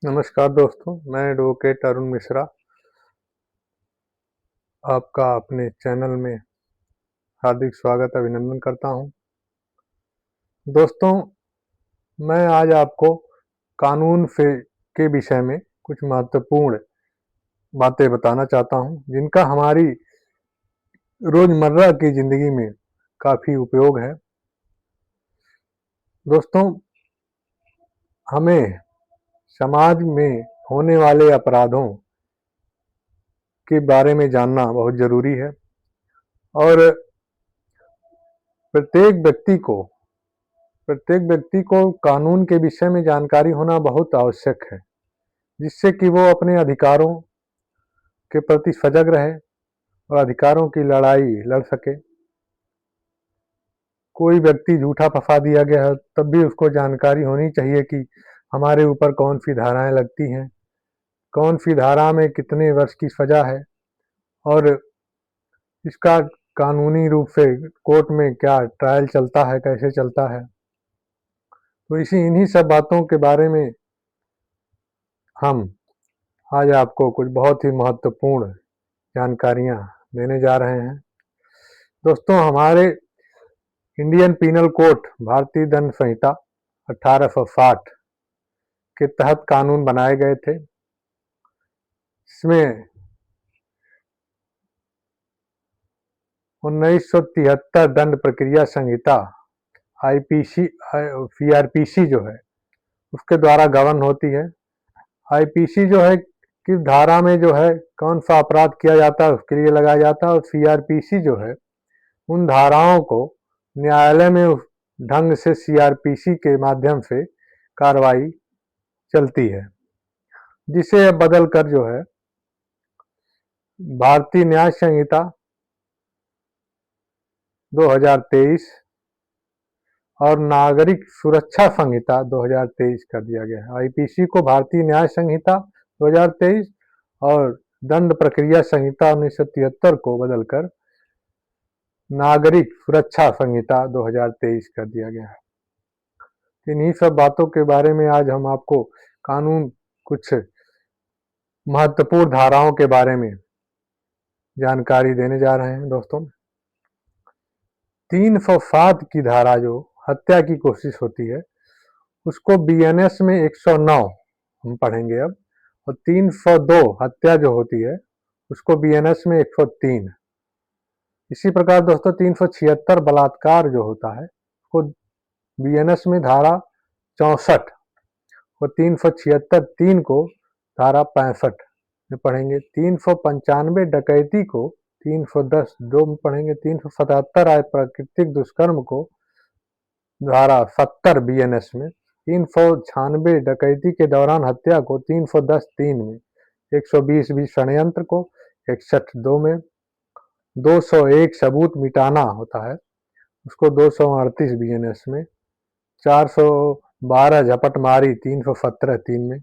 नमस्कार दोस्तों, मैं एडवोकेट अरुण मिश्रा आपका अपने चैनल में हार्दिक स्वागत अभिनंदन करता हूं। दोस्तों, मैं आज आपको कानून के विषय में कुछ महत्वपूर्ण बातें बताना चाहता हूं, जिनका हमारी रोजमर्रा की जिंदगी में काफ़ी उपयोग है। दोस्तों, हमें समाज में होने वाले अपराधों के बारे में जानना बहुत ज़रूरी है और प्रत्येक व्यक्ति को कानून के विषय में जानकारी होना बहुत आवश्यक है, जिससे कि वो अपने अधिकारों के प्रति सजग रहे और अधिकारों की लड़ाई लड़ सके। कोई व्यक्ति झूठा फंसा दिया गया है, तब भी उसको जानकारी होनी चाहिए कि हमारे ऊपर कौन सी धाराएं लगती हैं, कौन सी धारा में कितने वर्ष की सजा है और इसका कानूनी रूप से कोर्ट में क्या ट्रायल चलता है, कैसे चलता है। तो इन्हीं सब बातों के बारे में हम आज आपको कुछ बहुत ही महत्वपूर्ण जानकारियां देने जा रहे हैं। दोस्तों, हमारे इंडियन पीनल कोड भारतीय दंड संहिता 1860 के तहत कानून बनाए गए थे। इसमें 1973 दंड प्रक्रिया संहिता आईपीसी सीआरपीसी जो है उसके द्वारा गवर्न होती है। आईपीसी जो है किस धारा में जो है कौन सा अपराध किया जाता है उसके लिए लगाया जाता है, और सीआरपीसी जो है उन धाराओं को न्यायालय में उस ढंग से सीआरपीसी के माध्यम से कार्रवाई चलती है, जिसे अब बदल कर जो है भारतीय न्याय संहिता 2023 और नागरिक सुरक्षा संहिता 2023 कर दिया गया है। आईपीसी को भारतीय न्याय संहिता 2023 और दंड प्रक्रिया संहिता 1973 को बदलकर नागरिक सुरक्षा संहिता 2023 कर दिया गया है। इन्हीं सब बातों के बारे में आज हम आपको कानून कुछ महत्वपूर्ण धाराओं के बारे में जानकारी देने जा रहे हैं। दोस्तों, 307 की धारा जो हत्या की कोशिश होती है उसको बीएनएस में 109 हम पढ़ेंगे अब, और 302 हत्या जो होती है उसको बीएनएस में 103। इसी प्रकार दोस्तों 376 बलात्कार जो होता है उसको बीएनएस में धारा 64 और 376 को धारा 65 में पढ़ेंगे। 395 डकैती को 310 2 में पढ़ेंगे। 377 आय प्राकृतिक दुष्कर्म को धारा 70 बीएनएस में। 396 डकैती के दौरान हत्या को 310 3 में। 120 भी षड्यंत्र को 61 2 में। 201 सबूत मिटाना होता है उसको 238 बीएनएस में। 412 झपटमारी 317 3 में।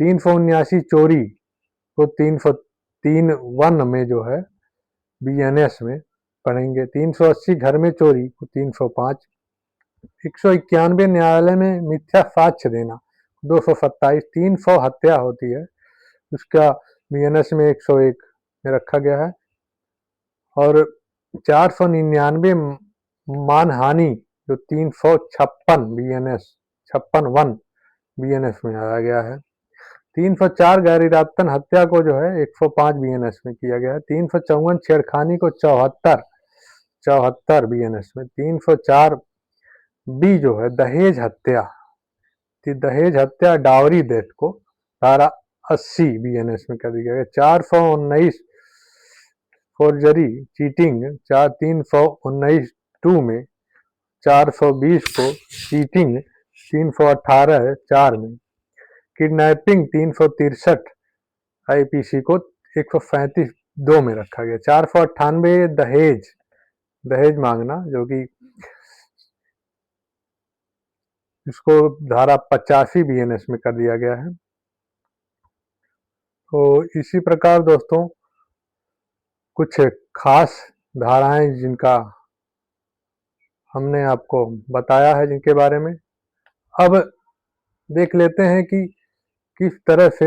379 चोरी को 303 1 में जो है बीएनएस में पढ़ेंगे। 380 घर में चोरी को 305। 191 न्यायालय में मिथ्या साक्ष्य देना 227। 300 हत्या होती है उसका बीएनएस में 101 में रखा गया है। और 499 मानहानि जो 356 बीएनएस 56 1 बीएनएस में आया गया है। 304 गैर इरादतन हत्या को जो है 105 बीएनएस में किया गया है। 354 छेड़खानी को 74 बीएनएस में। 304 बी जो है दहेज हत्या डावरी डेथ को धारा 80 बीएनएस में कर दिया गया। 419 फोर्जरी चीटिंग 319 2 में। 420 को चीटिंग 318 4 में। किडनैपिंग 363 आईपीसी को 137 2 में रखा गया। 498 दहेज मांगना जो कि इसको धारा 85 बीएनएस में कर दिया गया है। तो इसी प्रकार दोस्तों कुछ खास धाराएं जिनका हमने आपको बताया है जिनके बारे में अब देख लेते हैं कि किस तरह से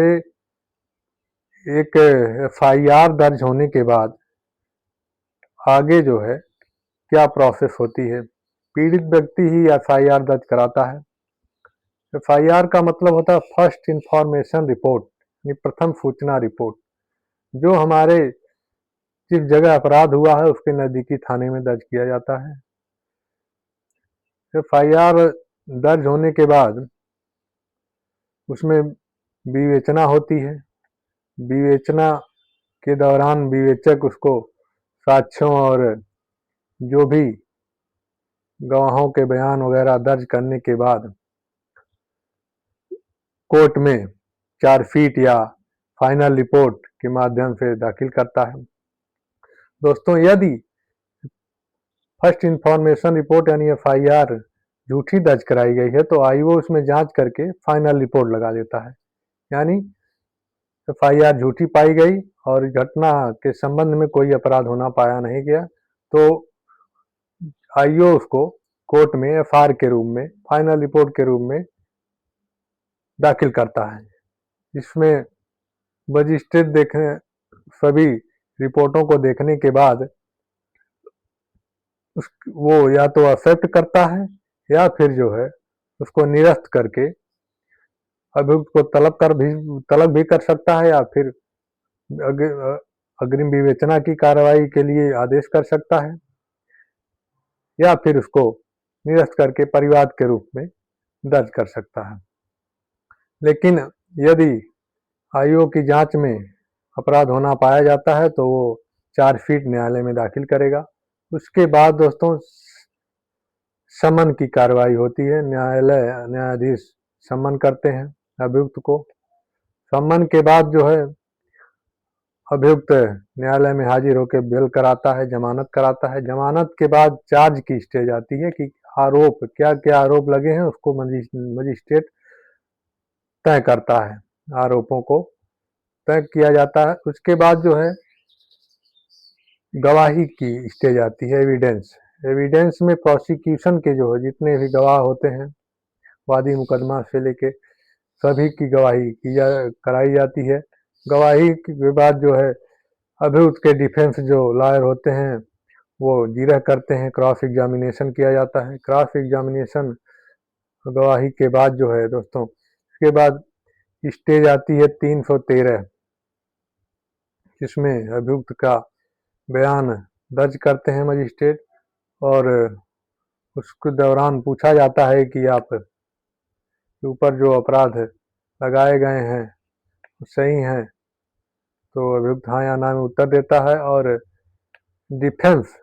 एक एफआईआर दर्ज होने के बाद आगे जो है क्या प्रोसेस होती है। पीड़ित व्यक्ति ही एफआईआर दर्ज कराता है। एफआईआर का मतलब होता है फर्स्ट इंफॉर्मेशन रिपोर्ट, यानी प्रथम सूचना रिपोर्ट, जो हमारे जिस जगह अपराध हुआ है उसके नजदीकी थाने में दर्ज किया जाता है। एफआईआर दर्ज होने के बाद उसमें विवेचना होती है। विवेचना के दौरान विवेचक उसको साक्ष्यों और जो भी गवाहों के बयान वगैरह दर्ज करने के बाद कोर्ट में चार्जशीट या फाइनल रिपोर्ट के माध्यम से दाखिल करता है। दोस्तों, यदि फर्स्ट इंफॉर्मेशन रिपोर्ट यानी एफआईआर झूठी दर्ज कराई गई है तो आईओ उसमें जांच करके फाइनल रिपोर्ट लगा देता है, यानी एफआईआर झूठी पाई गई और घटना के संबंध में कोई अपराध होना पाया नहीं गया तो आईओ उसको कोर्ट में एफआर के रूप में, फाइनल रिपोर्ट के रूप में दाखिल करता है। इसमें मजिस्ट्रेट देखने सभी रिपोर्टों को देखने के बाद वो या तो एक्सेप्ट करता है या फिर जो है उसको निरस्त करके अभियुक्त को तलब भी कर सकता है या फिर अग्रिम विवेचना की कार्रवाई के लिए आदेश कर सकता है या फिर उसको निरस्त करके परिवाद के रूप में दर्ज कर सकता है। लेकिन यदि आईओ की जांच में अपराध होना पाया जाता है तो वो चार्जशीट न्यायालय में दाखिल करेगा। उसके बाद दोस्तों समन की कार्रवाई होती है। न्यायाधीश समन करते हैं अभियुक्त को। समन के बाद जो है अभियुक्त न्यायालय में हाजिर होकर बेल कराता है, जमानत कराता है। जमानत के बाद चार्ज की स्टेज आती है कि आरोप क्या क्या आरोप लगे हैं उसको मजिस्ट्रेट तय करता है, आरोपों को तय किया जाता है। उसके बाद जो है गवाही की स्टेज आती है, एविडेंस। एविडेंस में प्रोसिक्यूशन के जो है जितने भी गवाह होते हैं, वादी मुकदमा से लेके सभी की गवाही कराई जाती है। गवाही के बाद जो है अभियुक्त के डिफेंस जो लॉयर होते हैं वो जिरह करते हैं, क्रॉस एग्जामिनेशन किया जाता है। क्रॉस एग्जामिनेशन गवाही के बाद जो है दोस्तों इसके बाद स्टेज आती है 313, जिसमें अभियुक्त का बयान दर्ज करते हैं मजिस्ट्रेट और उसके दौरान पूछा जाता है कि आप के ऊपर जो अपराध लगाए गए हैं सही हैं, तो अभियुक्त हाँ या ना में उत्तर देता है और डिफेंस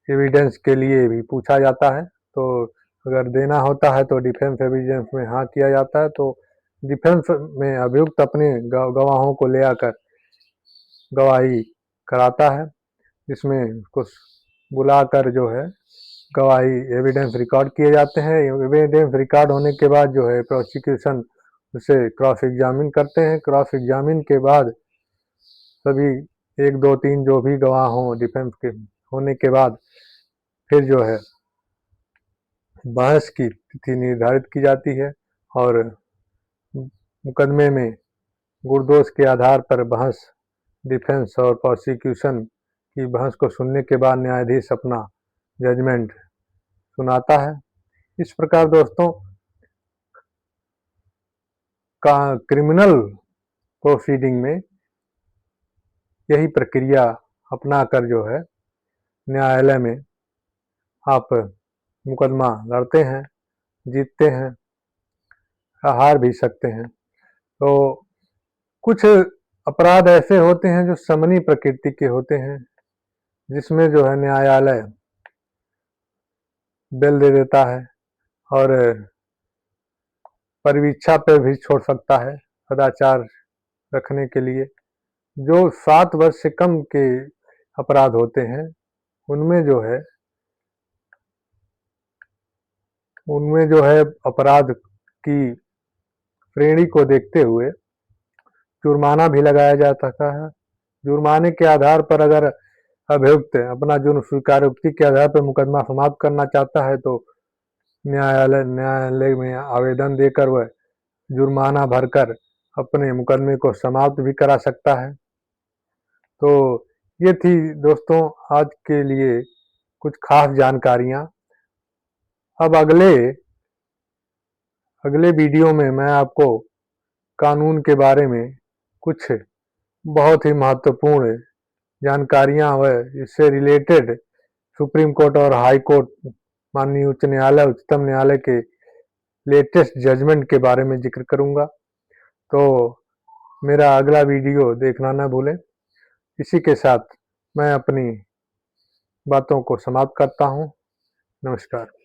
एविडेंस के लिए भी पूछा जाता है। तो अगर देना होता है तो डिफेंस एविडेंस में हाँ किया जाता है। तो डिफेंस में अभियुक्त अपने गवाहों को ले आकर गवाही कराता है, जिसमें उसको बुलाकर जो है गवाही एविडेंस रिकॉर्ड किए जाते हैं। एविडेंस रिकॉर्ड होने के बाद जो है प्रोसिक्यूशन उसे क्रॉस एग्जामिन करते हैं। क्रॉस एग्जामिन के बाद सभी 1, 2, 3 जो भी गवाह हों डिफेंस के होने के बाद फिर जो है बहस की तिथि निर्धारित की जाती है और मुकदमे में गुरदोष के आधार पर बहस, डिफेंस और प्रोसिक्यूशन की बहस को सुनने के बाद न्यायाधीश अपना जजमेंट सुनाता है। इस प्रकार दोस्तों का क्रिमिनल प्रोसीडिंग में यही प्रक्रिया अपनाकर जो है न्यायालय में आप मुकदमा लड़ते हैं, जीतते हैं, हार भी सकते हैं। तो कुछ अपराध ऐसे होते हैं जो समनी प्रकृति के होते हैं, जिसमें जो है न्यायालय बेल दे देता है और परिवीक्षा पे भी छोड़ सकता है सदाचार रखने के लिए। जो 7 वर्ष से कम के अपराध होते हैं उनमें जो है अपराध की श्रेणी को देखते हुए जुर्माना भी लगाया जा सकता है। जुर्माने के आधार पर अगर अभियुक्त अपना जुर्म स्वीकारोक्ति के आधार पर मुकदमा समाप्त करना चाहता है तो न्यायालय में आवेदन देकर वह जुर्माना भरकर अपने मुकदमे को समाप्त भी करा सकता है। तो ये थी दोस्तों आज के लिए कुछ खास जानकारियाँ। अब अगले वीडियो में मैं आपको कानून के बारे में कुछ बहुत ही महत्वपूर्ण जानकारियाँ व इससे रिलेटेड सुप्रीम कोर्ट और हाई कोर्ट, माननीय उच्च न्यायालय, उच्चतम न्यायालय के लेटेस्ट जजमेंट के बारे में जिक्र करूँगा। तो मेरा अगला वीडियो देखना न भूलें। इसी के साथ मैं अपनी बातों को समाप्त करता हूँ। नमस्कार।